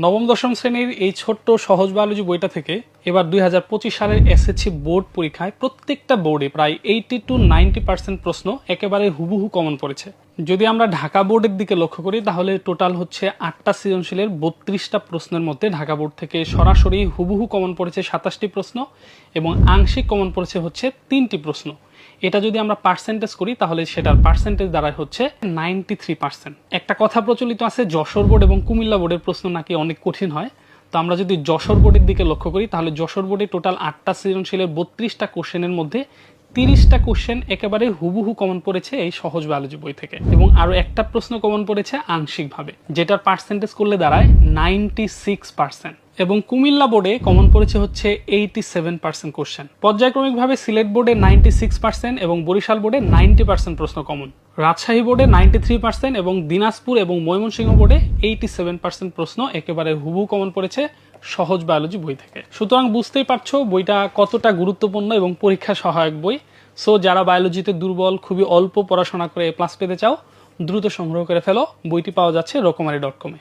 নবম দশম শ্রেণীর এই ছোট্ট সহজ বায়োলজি বইটা থেকে এবার 2025 সালের এসএসসি বোর্ড পরীক্ষায় প্রত্যেকটা বোর্ডে প্রায় 80 to 90% প্রশ্ন একেবারে হুবহু কমন পড়েছে। যদি আমরা ঢাকা বোর্ডের দিকে লক্ষ্য করি তাহলে টোটাল হচ্ছে 8টা সৃজনশীলের 32টা প্রশ্নের মধ্যে ঢাকা বোর্ড থেকে সরাসরি হুবহু কমন পড়েছে 27টি প্রশ্ন এবং আংশিক কমন পড়েছে হচ্ছে 3টি প্রশ্ন। এটা যদি আমরা পার্সেন্টেজ করি তাহলে সেটার পার্সেন্টেজ দাঁড়ায় হচ্ছে 93%। একটা কথা প্রচলিত আছে যশোর বোর্ড এবং কুমিল্লা বোর্ডের প্রশ্ন নাকি অনেক কঠিন হয়। তো আমরা যদি যশোর বোর্ডের দিকে লক্ষ্য করি তাহলে যশোর বোর্ডে টোটাল 8টা সৃজনশীলের 32টা কোশ্চেনের মধ্যে 30টা কোশ্চেন একেবারে হুবহু কমন পড়েছে এই সহজ বায়োলজি বই থেকে এবং আরো একটা প্রশ্ন কমন পড়েছে আংশিকভাবে, যেটার পার্সেন্টেজ করলে দাঁড়ায় 96%। এবং কুমিল্লা বোর্ডে কমন পড়েছে হচ্ছে 87% কোশ্চেন। পর্যায়ক্রমিকভাবে সিলেট বোর্ডে 96% এবং বরিশাল বোর্ডে 90% প্রশ্ন কমন। রাজশাহী বোর্ডে 93% এবং দিনাজপুর এবং ময়মনসিংহ বোর্ডে 87% প্রশ্ন একেবারে হুবহু কমন পড়েছে সহজ বায়োলজি বই থেকে। সুতরাং বুঝতেই পারছো বইটা কতটা গুরুত্বপূর্ণ এবং পরীক্ষা সহায়ক বই। সো যারা বায়োলজিতে দুর্বল, খুবই অল্প পড়াশোনা করে A+ পেতে চাও, দ্রুত সংগ্রহ করে ফেলো। বইটি পাওয়া যাচ্ছে রকমারি.com-এ।